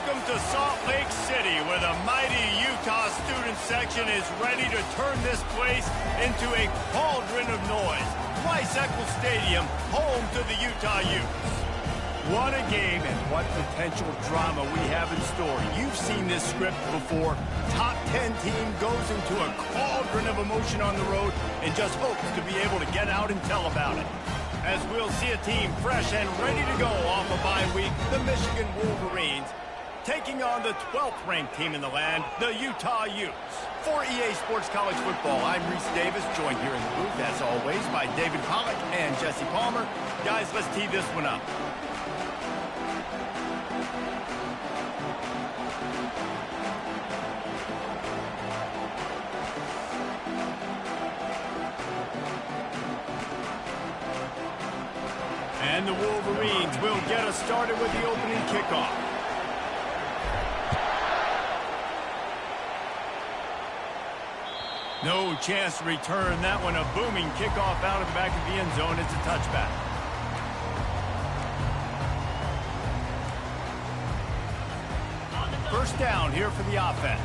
Welcome to Salt Lake City, where the mighty Utah student section is ready to turn this place into a cauldron of noise. Rice-Eccles Stadium, home to the Utah Utes. What a game and what potential drama we have in store. You've seen this script before. Top 10 team goes into a cauldron of emotion on the road and just hopes to be able to get out and tell about it. As we'll see a team fresh and ready to go off a bye week, the Michigan Wolverines, taking on the 12th ranked team in the land, the Utah Utes. For EA Sports College Football, I'm Reese Davis, joined here in the booth, as always, by David Pollack and Jesse Palmer. Guys, let's tee this one up. And the Wolverines will get us started with the opening kickoff. No chance to return that one. A booming kickoff out of the back of the end zone. It's a touchback. First down here for the offense.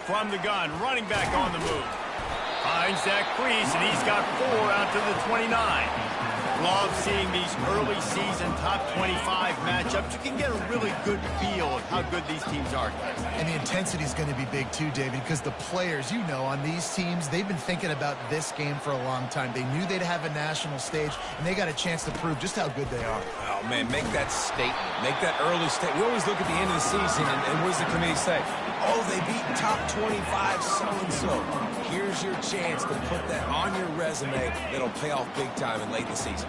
From the gun, running back on the move. Finds that crease, and he's got 4 out to the 29. Love seeing these early season top 25 matchups. You can get a really good feel of how good these teams are. And the intensity is going to be big too, David, because the players, you know, on these teams, they've been thinking about this game for a long time. They knew they'd have a national stage, and they got a chance to prove just how good they are. Oh, man, make that statement. Make that early statement. We always look at the end of the season, and what does the committee say? Oh, they beat top 25 so-and-so. Here's your chance to put that on your resume that'll pay off big time in late in the season.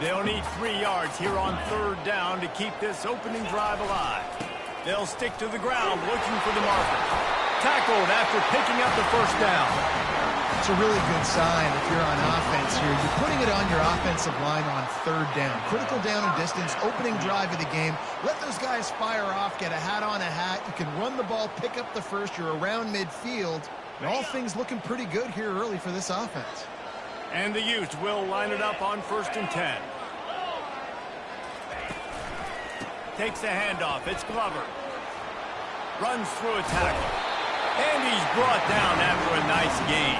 They'll need 3 yards here on third down to keep this opening drive alive. They'll stick to the ground looking for the marker. Tackled after picking up the first down. It's a really good sign if you're on offense here. You're putting it on your offensive line on third down. Critical down and distance, opening drive of the game. Let those guys fire off, get a hat on a hat. You can run the ball, pick up the first. You're around midfield. And all things looking pretty good here early for this offense. And the Utes will line it up on 1st and 10. Takes the handoff. It's Glover. Runs through a tackle. And he's brought down after a nice gain.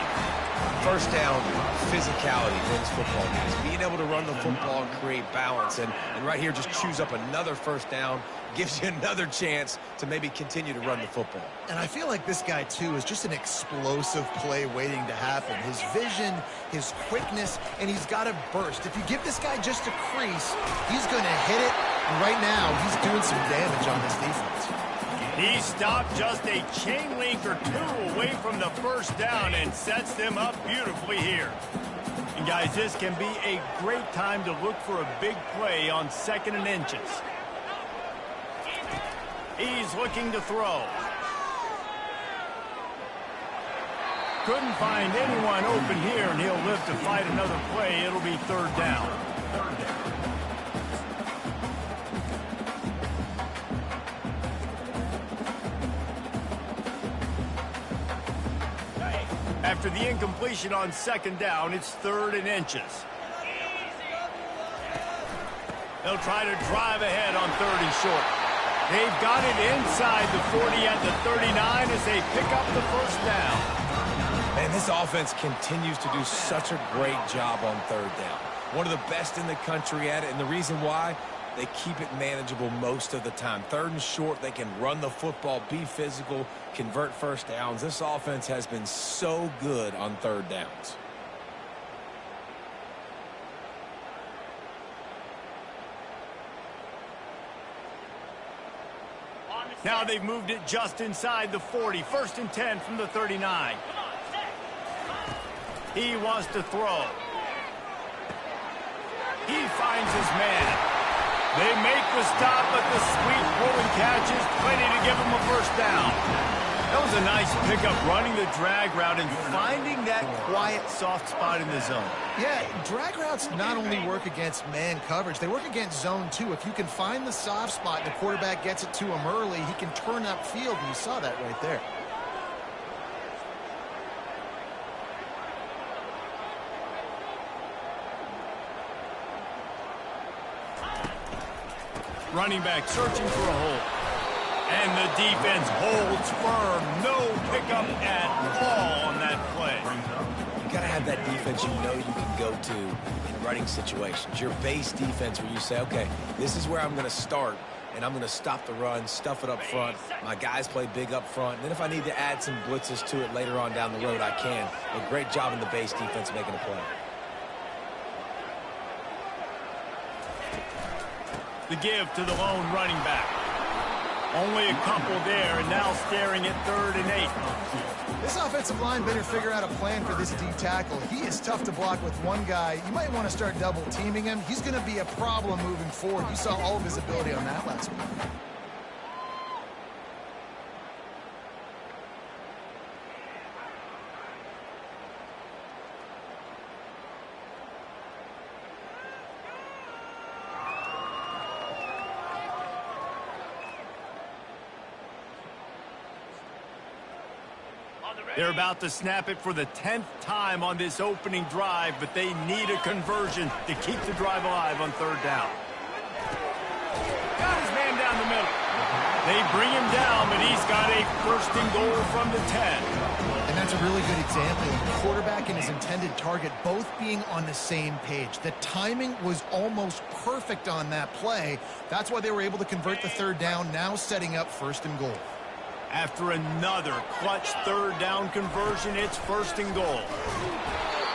First down, physicality wins football games. Being able to run the football and create balance. And right here, just choose up another first down. Gives you another chance to maybe continue to run the football. And I feel like this guy, too, is just an explosive play waiting to happen. His vision, his quickness, and he's got a burst. If you give this guy just a crease, he's going to hit it. And right now, he's doing some damage on this defense. He stopped just a chain link or 2 away from the first down and sets them up beautifully here. And, guys, this can be a great time to look for a big play on 2nd and inches. He's looking to throw. Couldn't find anyone open here, and he'll live to fight another play. It'll be 3rd down. After the incompletion on 2nd down, it's 3rd and inches. They'll try to drive ahead on 3rd and short. They've got it inside the 40 at the 39 as they pick up the first down. Man, this offense continues to do such a great job on 3rd down. One of the best in the country at it, and the reason why, they keep it manageable most of the time. 3rd and short, they can run the football, be physical, convert first downs. This offense has been so good on 3rd downs. Now they've moved it just inside the 40. 1st and 10 from the 39. He wants to throw. He finds his man. They make the stop, but the sweet pull and catch is plenty to give him a first down. That was a nice pickup, running the drag route and finding that quiet, soft spot in the zone. Yeah, drag routes not only work against man coverage, they work against zone too. If you can find the soft spot and the quarterback gets it to him early, he can turn upfield, and you saw that right there. Running back searching for a hole. And the defense holds firm. No pickup at all on that play. You got to have that defense you know you can go to in running situations. Your base defense where you say, okay, this is where I'm going to start, and I'm going to stop the run, stuff it up front. My guys play big up front. And then if I need to add some blitzes to it later on down the road, I can. A great job in the base defense making a play. The give to the lone running back. Only a couple there, and now staring at 3rd and 8. This offensive line better figure out a plan for this D tackle. He is tough to block with one guy. You might want to start double teaming him. He's going to be a problem moving forward. You saw all of his ability on that last one. They're about to snap it for the 10th time on this opening drive, but they need a conversion to keep the drive alive on 3rd down. Got his man down the middle. They bring him down, but he's got a 1st and goal from the 10. And that's a really good example of the quarterback and his intended target both being on the same page. The timing was almost perfect on that play. That's why they were able to convert the 3rd down, now setting up 1st and goal. After another clutch 3rd down conversion, it's 1st and goal.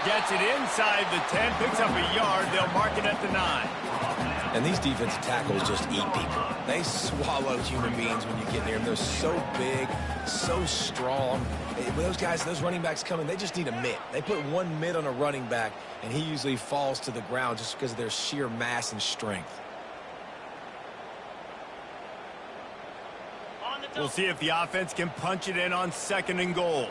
Gets it inside the 10, picks up a yard. They'll mark it at the 9. And these defensive tackles just eat people. They swallow human beings when you get near them. They're so big, so strong. When those guys, those running backs come in, they just need a mitt. They put one mitt on a running back, and he usually falls to the ground just because of their sheer mass and strength. We'll see if the offense can punch it in on 2nd and goal.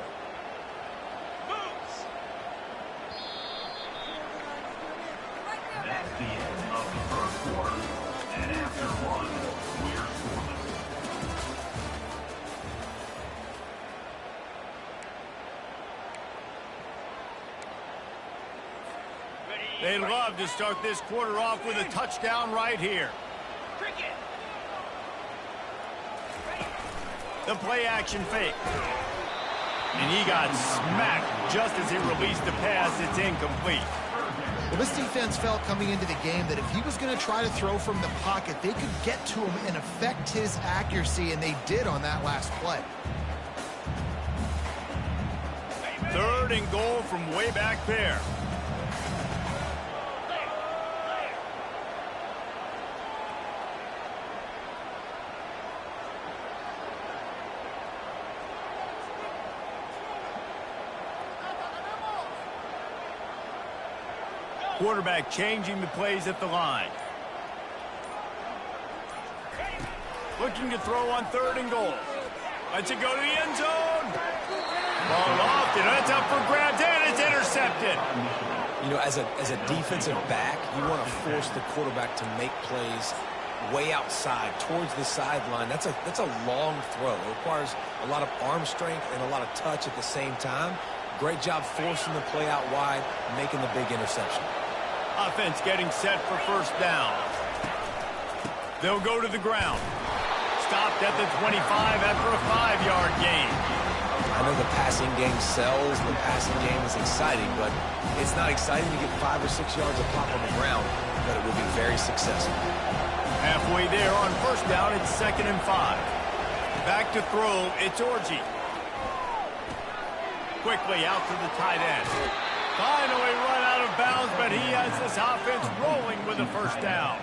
That's the end of the 1st quarter. And after one, They'd love to start this quarter off with a touchdown right here. The play action fake. And he got smacked just as he released the pass. It's incomplete. Well, this defense felt coming into the game that if he was going to try to throw from the pocket, they could get to him and affect his accuracy, and they did on that last play. 3rd and goal from way back there. Quarterback changing the plays at the line. Looking to throw on 3rd and goal. Lets it go to the end zone. Ball off, and that's up for grabs, and it's intercepted. You know, as a defensive back, you want to force the quarterback to make plays way outside, towards the sideline. That's a long throw. It requires a lot of arm strength and a lot of touch at the same time. Great job forcing the play out wide, making the big interception. Offense getting set for 1st down. They'll go to the ground. Stopped at the 25 after a 5-yard gain. I know the passing game sells, the passing game is exciting, but it's not exciting to get 5 or 6 yards of pop on the ground, but it will be very successful. Halfway there on 1st down, it's 2nd and 5. Back to throw, it's Orji. Quickly out to the tight end. Finally run out of bounds, but he has this offense rolling with a 1st down.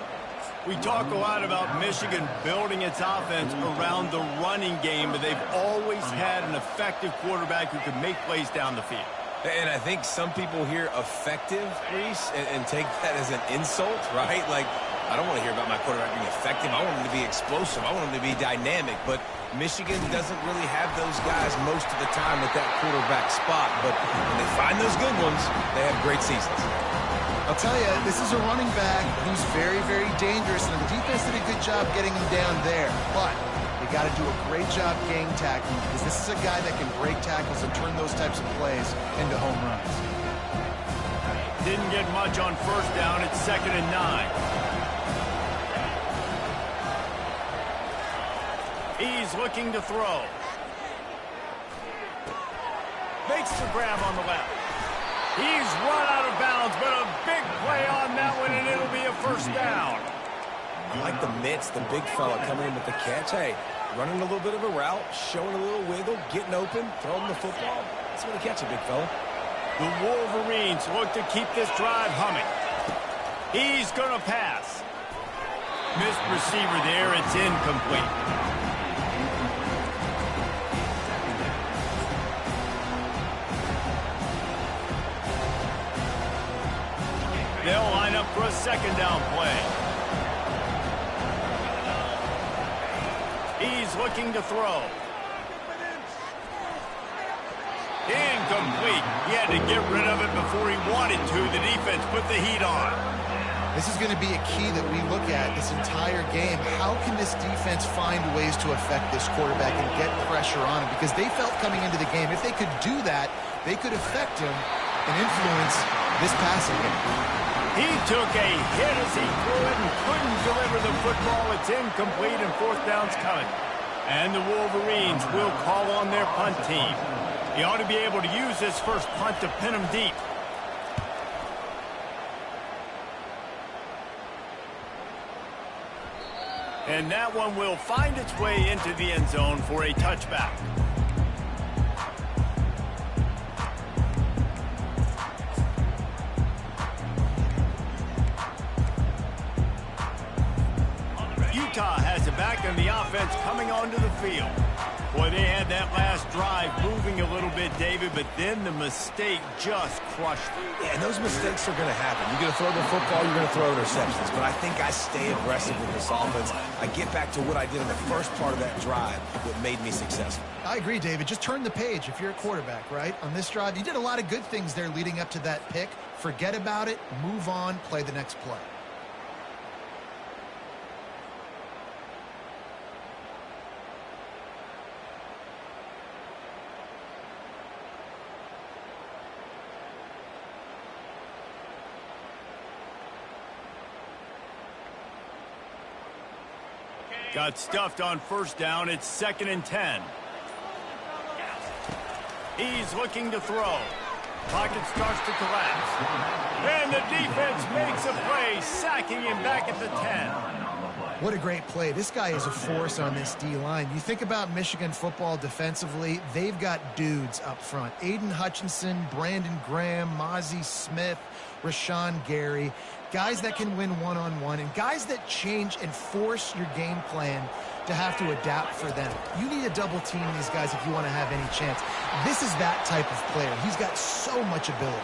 We talk a lot about Michigan building its offense around the running game, but they've always had an effective quarterback who can make plays down the field. And I think some people hear effective, Reese, and take that as an insult, right? Like, I don't want to hear about my quarterback being effective. I want him to be explosive. I want him to be dynamic. But Michigan doesn't really have those guys most of the time at that quarterback spot. But when they find those good ones, they have great seasons. I'll tell you, this is a running back who's very, very dangerous, and the defense did a good job getting him down there. But they got to do a great job game tackling, because this is a guy that can break tackles and turn those types of plays into home runs. Didn't get much on 1st down. It's 2nd and 9. He's looking to throw. Makes the grab on the left. He's run out of bounds, but a big play on that one, and it'll be a first down. I like the Mich, the big fella coming in with the catch. Hey, running a little bit of a route, showing a little wiggle, getting open, throwing the football. That's when he catch a big fella. The Wolverines look to keep this drive humming. He's going to pass. Missed receiver there. It's incomplete. They'll line up for a second down play. He's looking to throw. Incomplete. He had to get rid of it before he wanted to. The defense put the heat on. This is going to be a key that we look at this entire game. How can this defense find ways to affect this quarterback and get pressure on him? Because they felt coming into the game, if they could do that, they could affect him and influence this passing game. He took a hit as he threw it and couldn't deliver the football. It's incomplete and fourth down's coming. And the Wolverines will call on their punt team. He ought to be able to use this first punt to pin him deep. And that one will find its way into the end zone for a touchback. Utah has it back, and the offense coming onto the field. Boy, they had that last drive moving a little bit, David, but then the mistake just crushed them. Yeah, and those mistakes are going to happen. You're going to throw the football, you're going to throw interceptions. But I think I stay aggressive with this offense. I get back to what I did in the first part of that drive that made me successful. I agree, David. Just turn the page if you're a quarterback, right? On this drive, you did a lot of good things there leading up to that pick. Forget about it, move on, play the next play. Got stuffed on first down. It's 2nd and 10. He's looking to throw. Pocket starts to collapse. And the defense makes a play, sacking him back at the 10. What a great play. This guy is a force on this D-line. You think about Michigan football defensively, they've got dudes up front. Aiden Hutchinson, Brandon Graham, Mozzie Smith, Rashawn Gary. Guys that can win one-on-one and guys that change and force your game plan to have to adapt for them. You need to double team these guys if you want to have any chance. This is that type of player. He's got so much ability.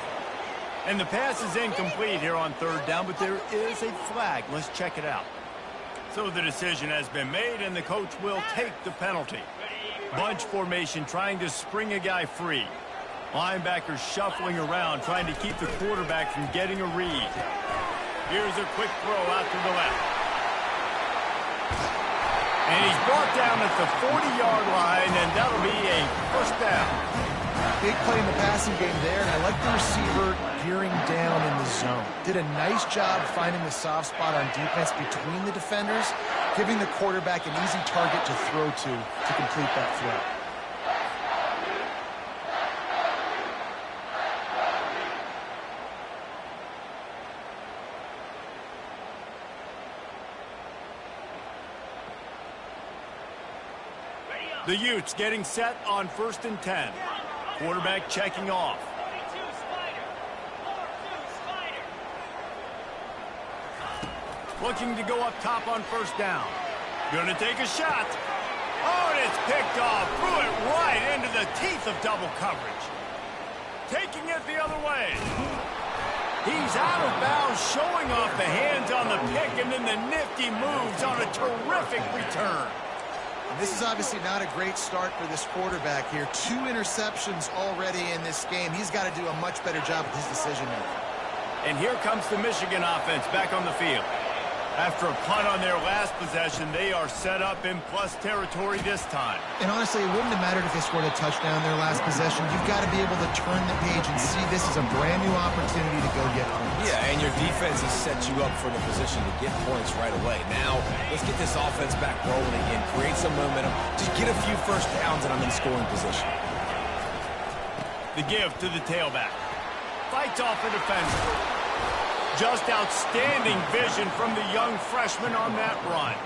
And the pass is incomplete here on third down, but there is a flag. Let's check it out. So the decision has been made, and the coach will take the penalty. Bunch formation trying to spring a guy free. Linebackers shuffling around, trying to keep the quarterback from getting a read. Here's a quick throw out to the left. And he's brought down at the 40-yard line, and that'll be a first down. Big play in the passing game there, and I like the receiver gearing down in the zone. Did a nice job finding the soft spot on defense between the defenders, giving the quarterback an easy target to throw to complete that throw. The Utes getting set on 1st and 10. Quarterback checking off. Looking to go up top on first down. Gonna take a shot. Oh, and it's picked off. Threw it right into the teeth of double coverage. Taking it the other way. He's out of bounds, showing off the hands on the pick, and then the nifty moves on a terrific return. This is obviously not a great start for this quarterback here. 2 interceptions already in this game. He's got to do a much better job with his decision-making. And here comes the Michigan offense back on the field. After a punt on their last possession, they are set up in plus territory this time. And honestly, it wouldn't have mattered if they scored a touchdown their last possession. You've got to be able to turn the page and see this as a brand new opportunity to go get points. Yeah, and your defense has set you up for the position to get points right away. Now, let's get this offense back rolling again, create some momentum, just get a few first downs, and I'm in scoring position. The give to the tailback. Fights off a defender. Just outstanding vision from the young freshman on that run.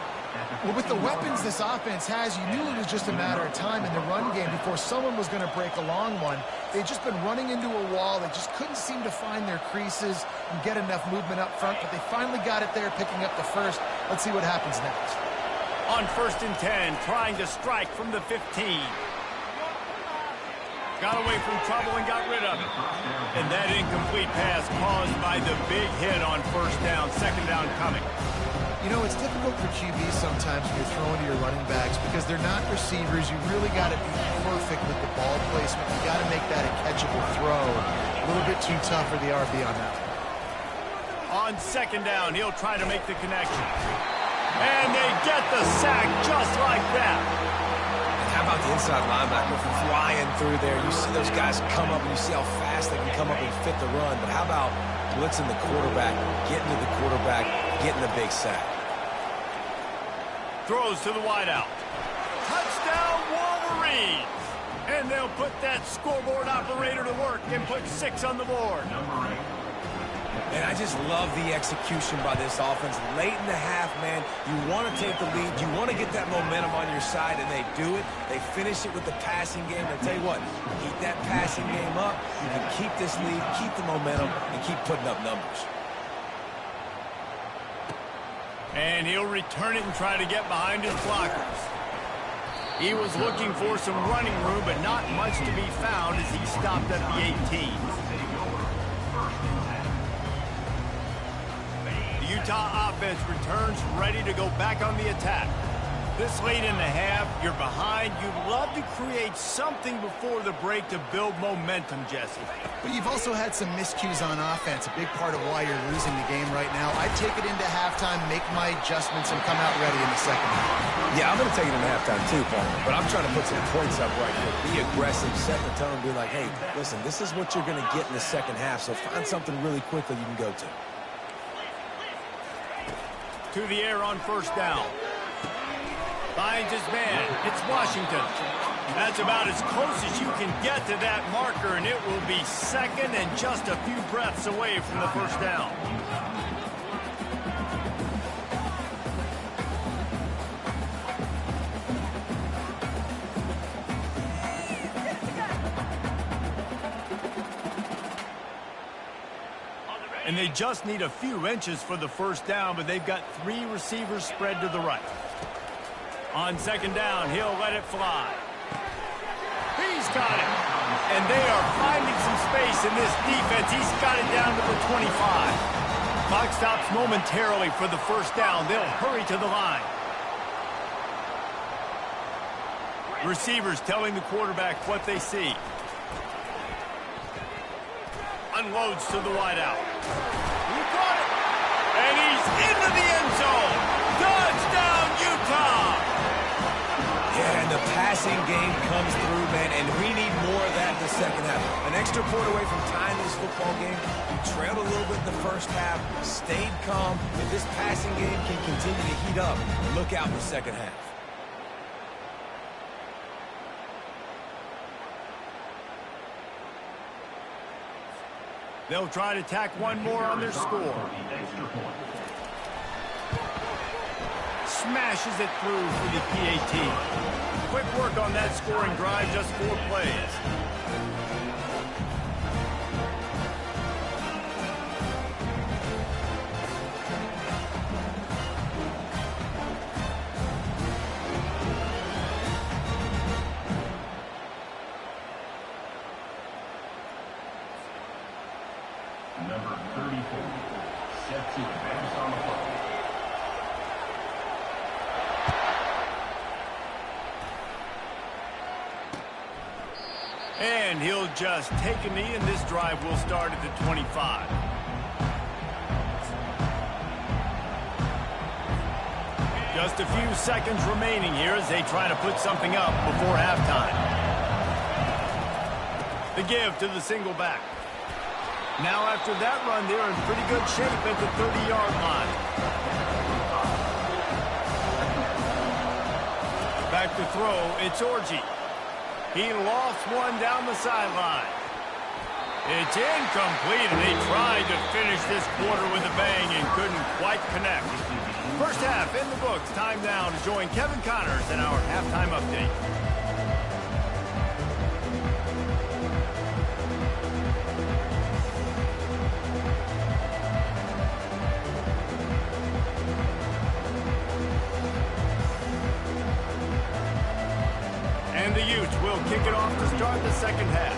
Well, with the weapons this offense has, you knew it was just a matter of time in the run game before someone was going to break a long one. They'd just been running into a wall. They just couldn't seem to find their creases and get enough movement up front, but they finally got it there, picking up the first. Let's see what happens next. On 1st and 10, trying to strike from the 15. Got away from trouble and got rid of it. And that incomplete pass caused by the big hit on 1st down, 2nd down coming. You know, it's difficult for QBs sometimes when you're throwing to your running backs because they're not receivers. You really got to be perfect with the ball placement. You got to make that a catchable throw. A little bit too tough for the RB on that one. On 2nd down, he'll try to make the connection. And they get the sack just like that. How about the inside linebacker flying through there? You see those guys come up, and you see how fast they can come up and fit the run. But how about blitzing the quarterback, getting to the quarterback, getting the big sack? Throws to the wideout. Touchdown, Wolverines! And they'll put that scoreboard operator to work and put 6 on the board. And I just love the execution by this offense. Late in the half, man, you want to take the lead. You want to get that momentum on your side, and they do it. They finish it with the passing game. I'll tell you what, keep that passing game up. You can keep this lead, keep the momentum, and keep putting up numbers. And he'll return it and try to get behind his blockers. He was looking for some running room, but not much to be found as he stopped at the 18. Utah offense returns ready to go back on the attack. This late in the half, you're behind. You'd love to create something before the break to build momentum, Jesse. But you've also had some miscues on offense, a big part of why you're losing the game right now. I'd take it into halftime, make my adjustments, and come out ready in the second half. Yeah, I'm going to take it into halftime too, Paul. But I'm trying to put some points up right here. Be aggressive, set the tone, be like, hey, listen, this is what you're going to get in the second half, so find something really quickly you can go to. To the air on 1st down. Finds his man. It's Washington. That's about as close as you can get to that marker, and it will be 2nd and just a few breaths away from the 1st down. And they just need a few inches for the 1st down, but they've got 3 receivers spread to the right. On 2nd down, he'll let it fly. He's got it. And they are finding some space in this defense. He's got it down to the 25. Clock stops momentarily for the 1st down. They'll hurry to the line. Receivers telling the quarterback what they see. Unloads to the wideout. He caught it. And he's into the end zone. Touchdown, Utah! Yeah, and the passing game comes through, man, and we need more of that in the second half. An extra point away from tying this football game. You trailed a little bit in the 1st half, stayed calm. If this passing game can continue to heat up, look out in the second half. They'll try to tack one more on their score. Smashes it through for the PAT. Quick work on that scoring drive, just 4 plays. Number 34, set to advance on the play. And he'll just take a knee, and this drive will start at the 25. Just a few seconds remaining here as they try to put something up before halftime. The give to the single back. Now after that run, they're in pretty good shape at the 30-yard line. Back to throw, it's Orji. He lost one down the sideline. It's incomplete, and they tried to finish this quarter with a bang and couldn't quite connect. First half in the books. Time now to join Kevin Connors in our halftime update. And the Utes will kick it off to start the second half.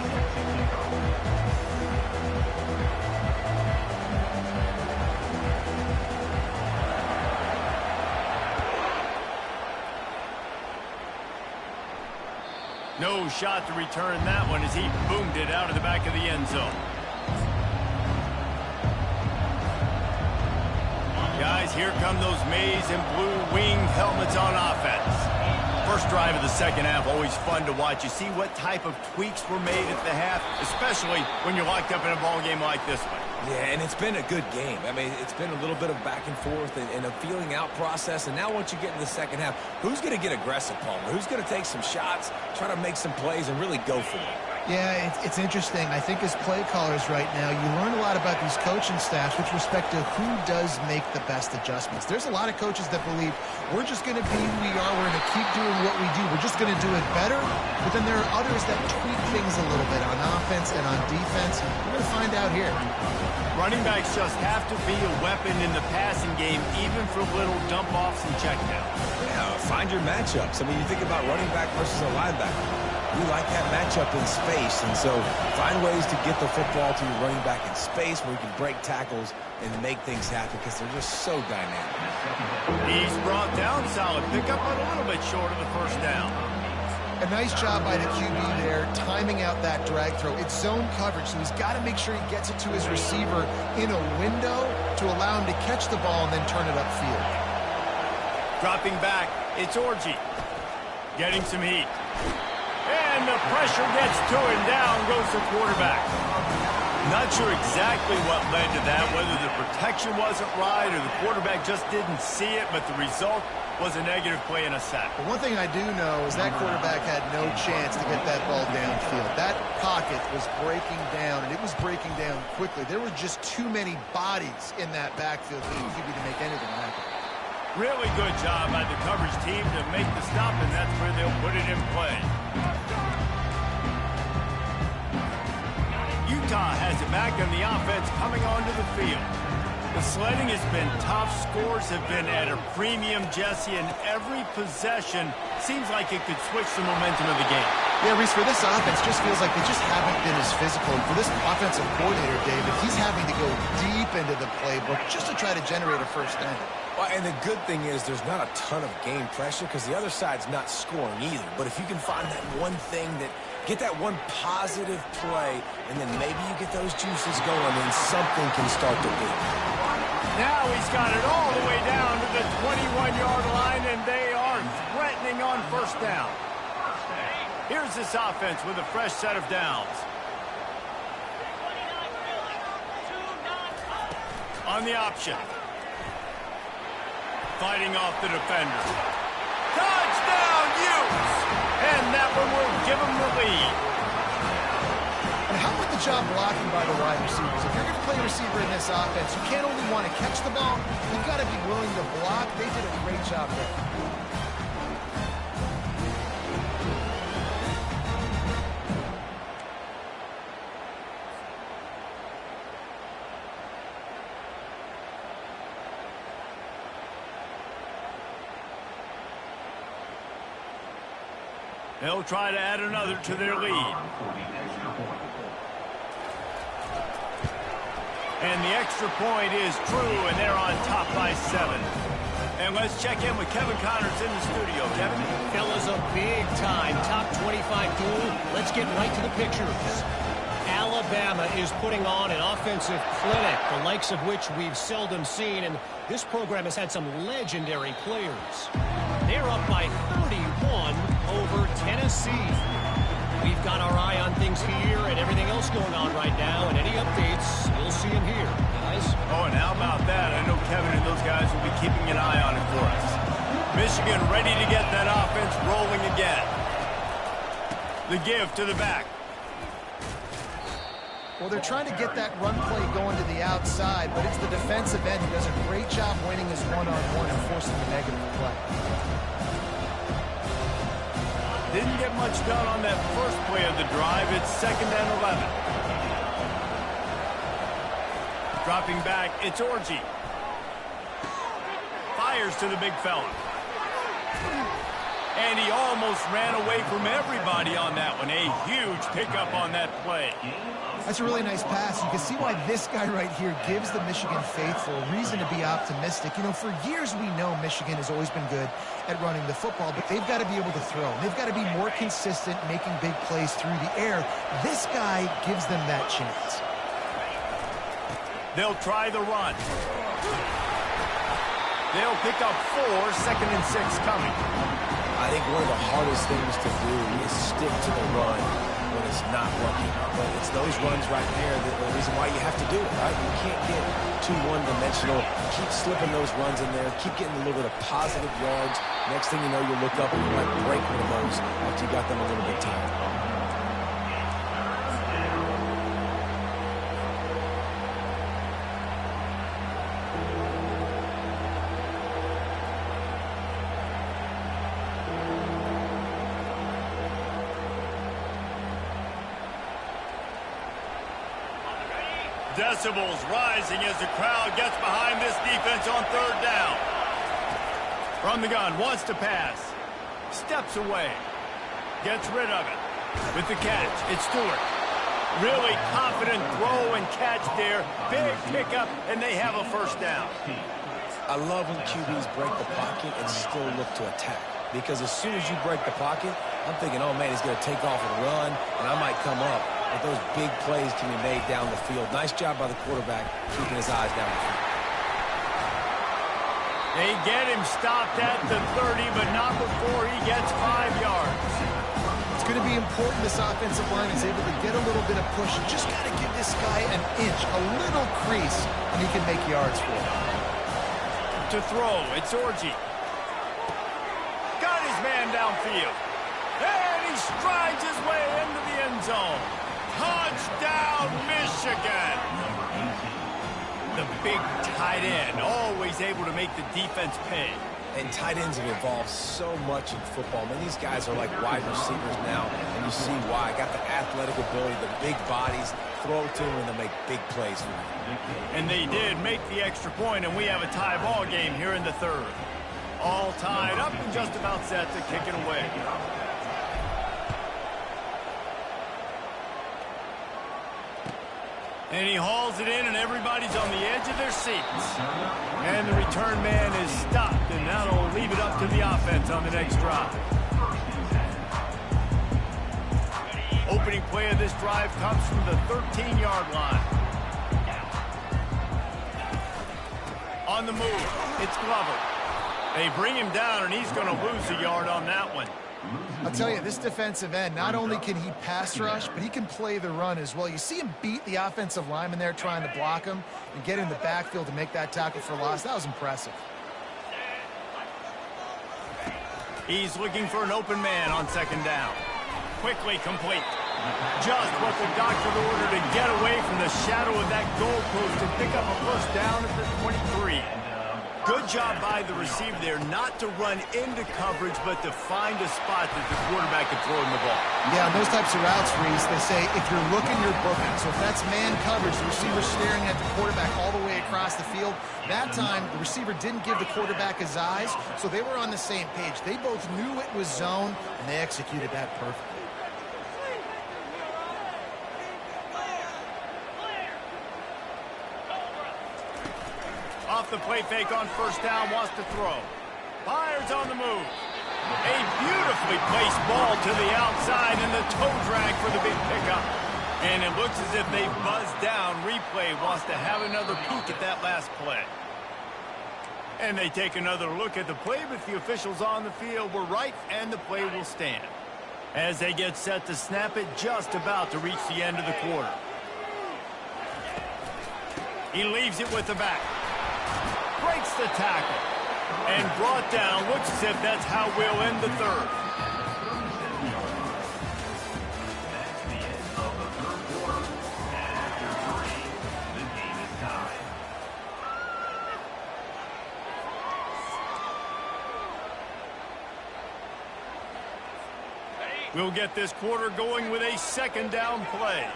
No shot to return that one as he boomed it out of the back of the end zone. Guys, here come those maize and blue wing helmets on offense. First drive of the second half, always fun to watch. You see what type of tweaks were made at the half, especially when you're locked up in a ball game like this one. Yeah, and it's been a good game. I mean, it's been a little bit of back and forth and a feeling out process. And now once you get in the second half, who's going to get aggressive, Palmer? Who's going to take some shots, try to make some plays, and really go for it? Yeah, it's interesting. I think as play callers right now, you learn a lot about these coaching staffs with respect to who does make the best adjustments. There's a lot of coaches that believe we're just going to be who we are. We're going to keep doing what we do. We're just going to do it better. But then there are others that tweak things a little bit on offense and on defense. We're going to find out here. Running backs just have to be a weapon in the passing game, even for little dump-offs and checkdowns. Yeah, find your matchups. I mean, you think about running back versus a linebacker. We like that matchup in space, and so find ways to get the football to your running back in space where you can break tackles and make things happen because they're just so dynamic. He's brought down, solid pickup, but a little bit short of the first down. A nice job by the QB there, timing out that drag throw. It's zone coverage, so he's got to make sure he gets it to his receiver in a window to allow him to catch the ball and then turn it upfield. Dropping back, it's Orji. Getting some heat. And the pressure gets to him. Down goes the quarterback. Not sure exactly what led to that, whether the protection wasn't right or the quarterback just didn't see it, but the result was a negative play and a sack. But one thing I do know is that quarterback had no chance to get that ball downfield. That pocket was breaking down, and it was breaking down quickly. There were just too many bodies in that backfield for the QB to make anything happen. Really good job by the coverage team to make the stop, and that's where they'll put it in play. Utah has it back, and the offense coming onto the field. The sledding has been tough. Scores have been at a premium, Jesse, and every possession seems like it could switch the momentum of the game. Yeah, Reese, for this offense, just feels like they just haven't been as physical. And for this offensive coordinator, David, he's having to go deep into the playbook just to try to generate a first down. Well, and the good thing is there's not a ton of game pressure because the other side's not scoring either. But if you can find that one thing that get that one positive play, and then maybe you get those juices going, and something can start to build. Now he's got it all the way down to the 21-yard line, and they are threatening on first down. Here's this offense with a fresh set of downs. On the option. Fighting off the defender. Touchdown, Utes! And that one will give them the lead. And how about the job blocking by the wide receivers? If you're going to play receiver in this offense, you can't only want to catch the ball, you've got to be willing to block. They did a great job there. They'll try to add another to their lead. And the extra point is true, and they're on top by 7. And let's check in with Kevin Connors in the studio. Kevin? Fellas, a big-time top 25 duel. Let's get right to the pictures. Alabama is putting on an offensive clinic, the likes of which we've seldom seen, and this program has had some legendary players. They're up by 31 over Tennessee. We've got our eye on things here and everything else going on right now, and any updates, you'll see them here, guys. Oh, and how about that? I know Kevin and those guys will be keeping an eye on it for us. Michigan ready to get that offense rolling again. The give to the back. Well, they're trying to get that run play going to the outside, but it's the defensive end who does a great job winning his one-on-one and forcing the negative play. Didn't get much done on that first play of the drive. It's 2nd and 11. Dropping back, it's Orji. Fires to the big fella. And he almost ran away from everybody on that one. A huge pickup on that play. That's a really nice pass. You can see why this guy right here gives the Michigan faithful a reason to be optimistic. You know, for years we know Michigan has always been good at running the football, but they've got to be able to throw. They've got to be more consistent making big plays through the air. This guy gives them that chance. They'll try the run. They'll pick up 4, 2nd and 6 coming. I think one of the hardest things to do is stick to the run when it's not working. But it's those runs right there that are the reason why you have to do it, right? You can't get too one-dimensional. Keep slipping those runs in there. Keep getting a little bit of positive yards. Next thing you know, you look up and you might break one of those after you got them a little bit tired. Decibels rising as the crowd gets behind this defense on 3rd down. From the gun, wants to pass. Steps away. Gets rid of it. With the catch, it's Stewart. Really confident throw and catch there. Big pickup, and they have a 1st down. I love when QBs break the pocket and still look to attack. Because as soon as you break the pocket, I'm thinking, oh, man, he's going to take off and run, and I might come up. But those big plays can be made down the field. Nice job by the quarterback keeping his eyes down the field. They get him stopped at the 30, but not before he gets 5 yards. It's going to be important this offensive line is able to get a little bit of push. Just got to give this guy an inch, a little crease, and he can make yards for it. To throw, it's Orji. Got his man downfield. And he strides his way into the end zone. Touchdown, Michigan! The big tight end, always able to make the defense pay. And tight ends have evolved so much in football. Man, these guys are like wide receivers now, and you see why. Got the athletic ability, the big bodies, throw to them, and they make big plays for them. And they did make the extra point, and we have a tie ball game here in the 3rd. All tied up and just about set to kick it away. And he hauls it in, and everybody's on the edge of their seats. And the return man is stopped, and that'll leave it up to the offense on the next drive. Opening play of this drive comes from the 13-yard line. On the move, it's Glover. They bring him down, and he's going to lose a yard on that one. I'll tell you, this defensive end, not only can he pass rush, but he can play the run as well. You see him beat the offensive lineman there trying to block him and get in the backfield to make that tackle for loss. That was impressive. He's looking for an open man on 2nd down. Quickly complete. Just what the doctor ordered to get away from the shadow of that goalpost and pick up a 1st down at the 23. Good job by the receiver there not to run into coverage, but to find a spot that the quarterback could throw him the ball. Yeah, on those types of routes, Reese, they say if you're looking, you're booking. So if that's man coverage, the receiver's staring at the quarterback all the way across the field. That time, the receiver didn't give the quarterback his eyes, so they were on the same page. They both knew it was zone, and they executed that perfectly. Off the play fake on 1st down, wants to throw. Fires on the move. A beautifully placed ball to the outside and the toe drag for the big pickup. And it looks as if they buzzed down. Replay wants to have another peek at that last play. And they take another look at the play, but the officials on the field were right, and the play will stand. As they get set to snap it, just about to reach the end of the quarter. He leaves it with the back. Breaks the tackle. And brought down. Looks as if that's how we'll end the third. We'll get this quarter going with a second down play.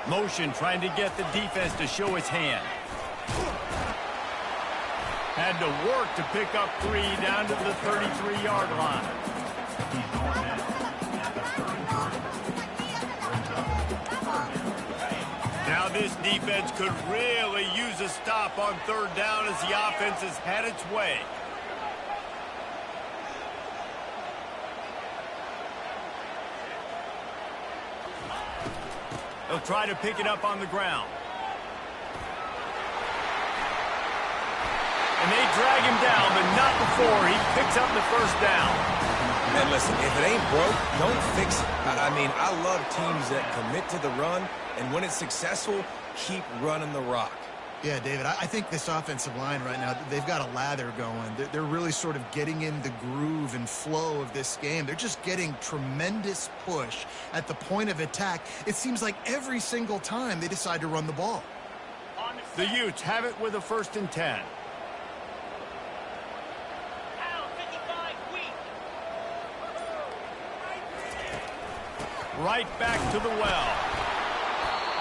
Motion trying to get the defense to show its hand. Had to work to pick up 3 down to the 33-yard line. Now this defense could really use a stop on third down as the offense has had its way. They'll try to pick it up on the ground. And they drag him down, but not before he picks up the first down. Man, listen, if it ain't broke, don't fix it. I mean, I love teams that commit to the run, and when it's successful, keep running the rock. Yeah, David, I think this offensive line right now, they've got a lather going. They're really sort of getting in the groove and flow of this game. They're just getting tremendous push at the point of attack. It seems like every single time they decide to run the ball. The Utes have it with a 1st and 10. Right back to the well.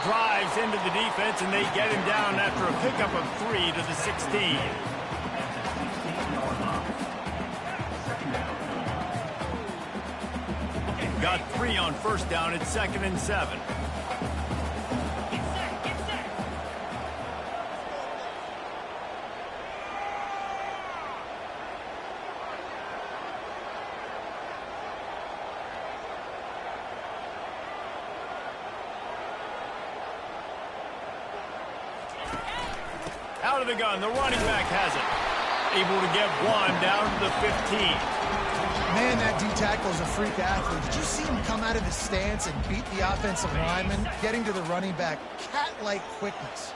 Drives into the defense, and they get him down after a pickup of 3 to the 16. Got 3 on 1st down at 2nd and 7. Out of the gun, the running back has it. Able to get 1 down to the 15. Man, that D-tackle is a freak athlete. Did you see him come out of his stance and beat the offensive lineman, getting to the running back? Cat-like quickness.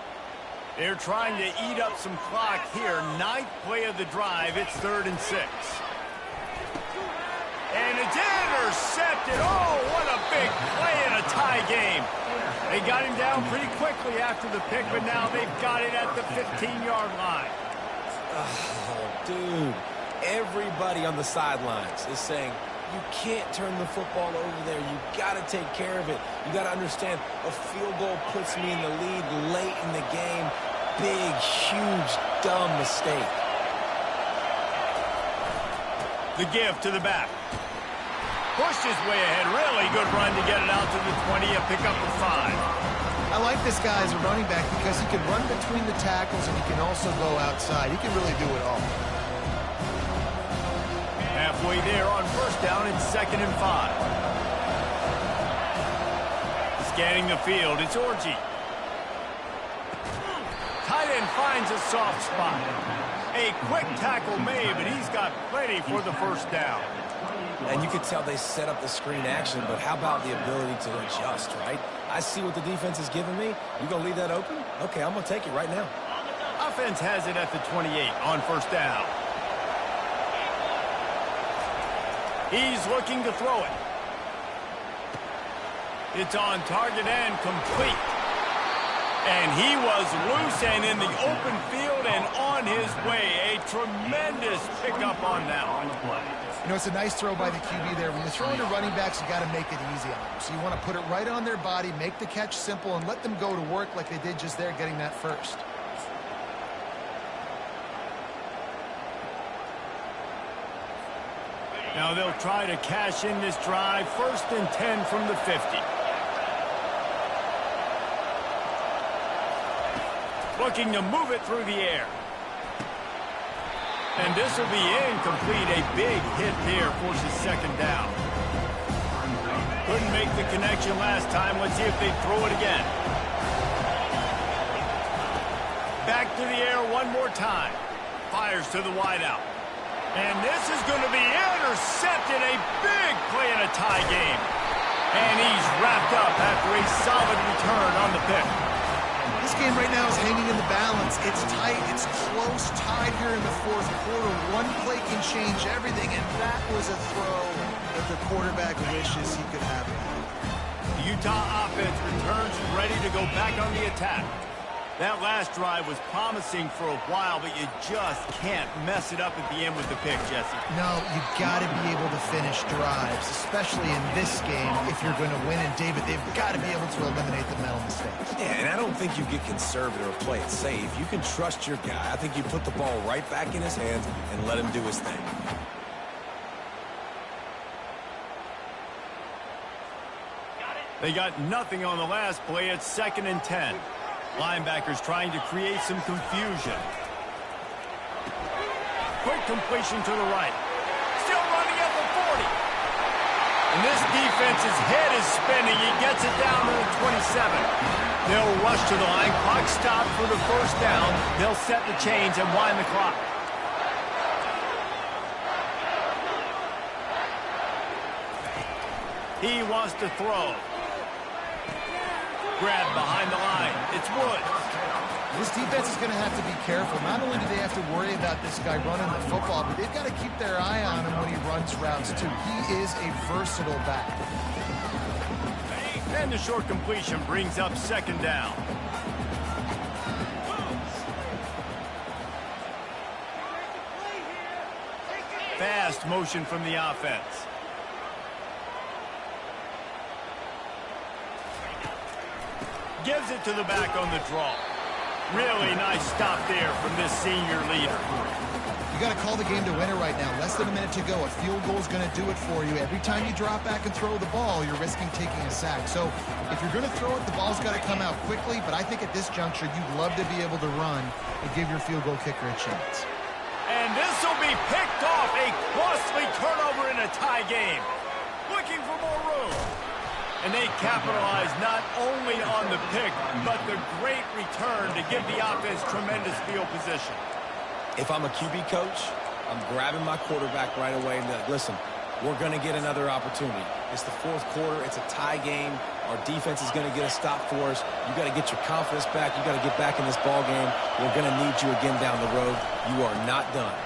They're trying to eat up some clock here. 9th play of the drive. It's 3rd and 6. And it's intercepted. Oh, what a big play in a tie game. They got him down pretty quickly after the pick, but now they've got it at the 15-yard line. Oh, dude. Everybody on the sidelines is saying, you can't turn the football over there. You got to take care of it. You got to understand, a field goal puts me in the lead late in the game. Big, huge, dumb mistake. The give to the back. Pushed his way ahead. Really good run to get it out to the 20, a pickup of 5. I like this guy as a running back because he can run between the tackles and he can also go outside. He can really do it all. Halfway there on 1st down and 2nd and 5. Scanning the field, it's Orji. Tight end finds a soft spot. A quick tackle made, but he's got plenty for the 1st down. And you could tell they set up the screen action, but how about the ability to adjust, right? I see what the defense is giving me. You going to leave that open? Okay, I'm going to take it right now. Offense has it at the 28 on 1st down. He's looking to throw it. It's on target and complete. And he was loose and in the open field and on his way. A tremendous pickup on that one. You know, it's a nice throw by the QB there. When you're throwing to running backs, you got to make it easy on them. So you want to put it right on their body, make the catch simple, and let them go to work like they did just there, getting that first. Now they'll try to cash in this drive. 1st and 10 from the 50. Looking to move it through the air. And this will be incomplete. A big hit there forces 2nd down. Couldn't make the connection last time. Let's see if they throw it again. Back to the air one more time. Fires to the wideout. And this is going to be intercepted. A big play in a tie game. And he's wrapped up after a solid return on the pick. This game right now is hanging in the balance. It's tight. It's close. Tied here in the fourth quarter. One play can change everything, and that was a throw that the quarterback wishes he could have. The Utah offense returns ready to go back on the attack. That last drive was promising for a while, but you just can't mess it up at the end with the pick, Jesse. No, you got to be able to finish drives, especially in this game if you're going to win. And, David, they've got to be able to eliminate the mental mistakes. Yeah, and I don't think you get conservative or play it safe. You can trust your guy. I think you put the ball right back in his hands and let him do his thing. They got nothing on the last play. It's 2nd and 10. Linebackers trying to create some confusion. Quick completion to the right. Still running at the 40. And this defense's head is spinning. He gets it down to the 27. They'll rush to the line. Clock stopped for the first down. They'll set the chains and wind the clock. He wants to throw. Grab behind the line. It's Woods. This defense is going to have to be careful. Not only do they have to worry about this guy running the football, but they've got to keep their eye on him when he runs routes, too. He is a versatile back. And the short completion brings up 2nd down. Fast motion from the offense. Gives it to the back on the draw. Really nice stop there from this senior leader. You got to call the game to win it right now. Less than a minute to go. A field goal is going to do it for you. Every time you drop back and throw the ball, you're risking taking a sack. So if you're going to throw it, the ball's got to come out quickly. But I think at this juncture, you'd love to be able to run and give your field goal kicker a chance. And this will be picked off. A costly turnover in a tie game. Looking for more room. And they capitalize not only on the pick, but the great return to give the offense tremendous field position. If I'm a QB coach, I'm grabbing my quarterback right away and be like, listen, we're going to get another opportunity. It's the fourth quarter. It's a tie game. Our defense is going to get a stop for us. You got to get your confidence back. You got to get back in this ball game. We're going to need you again down the road. You are not done.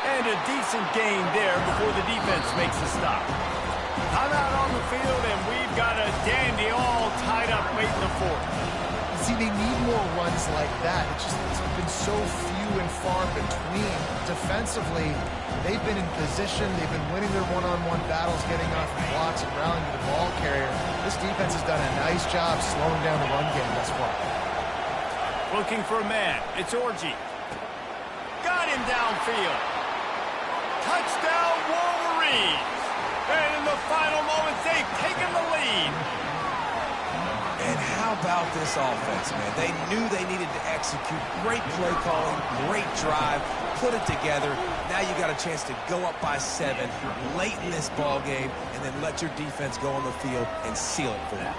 And a decent gain there before the defense makes a stop. Timeout on the field, and we've got a dandy all tied up late in the fourth. See, they need more runs like that. It's been so few and far between. Defensively, they've been in position. They've been winning their one-on-one battles, getting off blocks and rallying to the ball carrier. This defense has done a nice job slowing down the run game thus far. Looking for a man. It's Orji. Got him downfield. Touchdown, Wolverines. And in the final moments, they've taken the lead. And how about this offense, man? They knew they needed to execute. Great play calling, great drive, put it together. Now you got a chance to go up by 7 late in this ball game and then let your defense go on the field and seal it for them.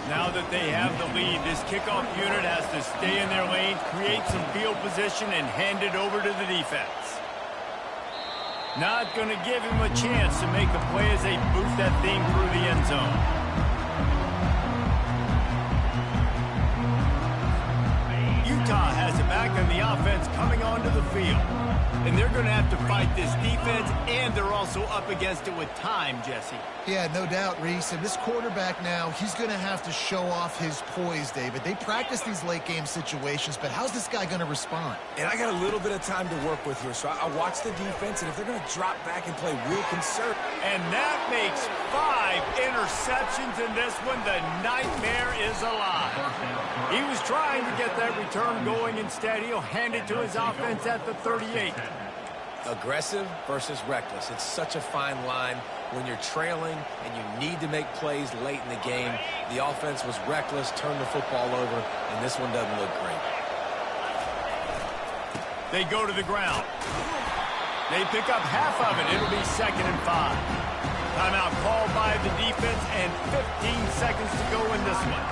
Now that they have the lead, this kickoff unit has to stay in their lane, create some field position, and hand it over to the defense. Not going to give him a chance to make a play as they boot that thing through the end zone. Utah has it back on the offense coming onto the field. And they're going to have to fight this defense, and they're also up against it with time, Jesse. Yeah, no doubt, Reese. And this quarterback now, he's going to have to show off his poise, David. They practice these late-game situations, but how's this guy going to respond? And I got a little bit of time to work with here, so I watch the defense, and if they're going to drop back and play real conservative. And that makes 5 interceptions in this one. The nightmare is alive. He was trying to get that return going. Instead, he'll hand it to his offense at the 38. Aggressive versus reckless. It's such a fine line when you're trailing and you need to make plays late in the game. The offense was reckless, turned the football over, and this one doesn't look great. They go to the ground. They pick up half of it. It'll be 2nd and 5. Timeout called by the defense and 15 seconds to go in this one.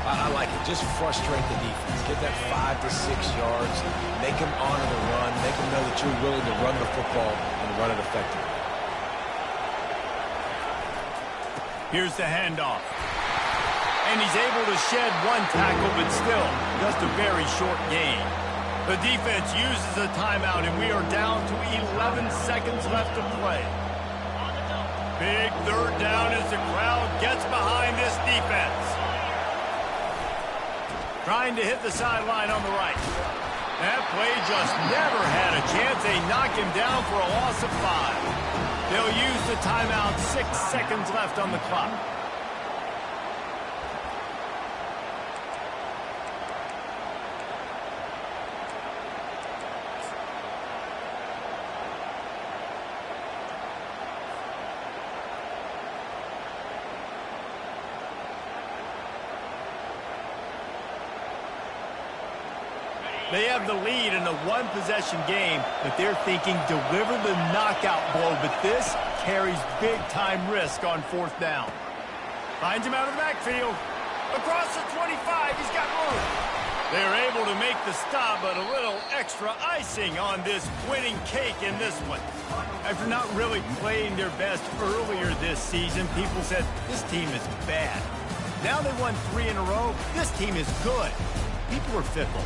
I like it. Just frustrate the defense. Get that 5 to 6 yards. Make them honor the run. Make them know that you're willing to run the football and run it effectively. Here's the handoff. And he's able to shed one tackle, but still, just a very short gain. The defense uses a timeout, and we are down to 11 seconds left to play. Big third down as the crowd gets behind this defense. Trying to hit the sideline on the right. That play just never had a chance. They knock him down for a loss of 5. They'll use the timeout. 6 seconds left on the clock. They have the lead in a one-possession game, but they're thinking deliver the knockout blow, but this carries big-time risk on 4th down. Finds him out of the backfield. Across the 25, he's got room. They're able to make the stop, but a little extra icing on this winning cake in this one. After not really playing their best earlier this season, people said this team is bad. Now they won 3 in a row. This team is good. People are fickle.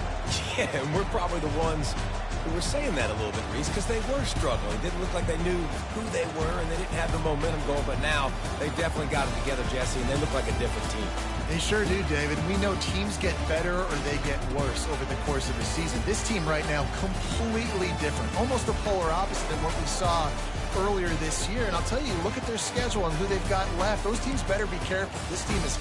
Yeah, and we're probably the ones who were saying that a little bit, Reese, because they were struggling. It didn't look like they knew who they were, and they didn't have the momentum going. But now they definitely got it together, Jesse, and they look like a different team. They sure do, David. We know teams get better or they get worse over the course of a season. This team right now, completely different. Almost the polar opposite than what we saw earlier this year. And I'll tell you, look at their schedule and who they've got left. Those teams better be careful. This team is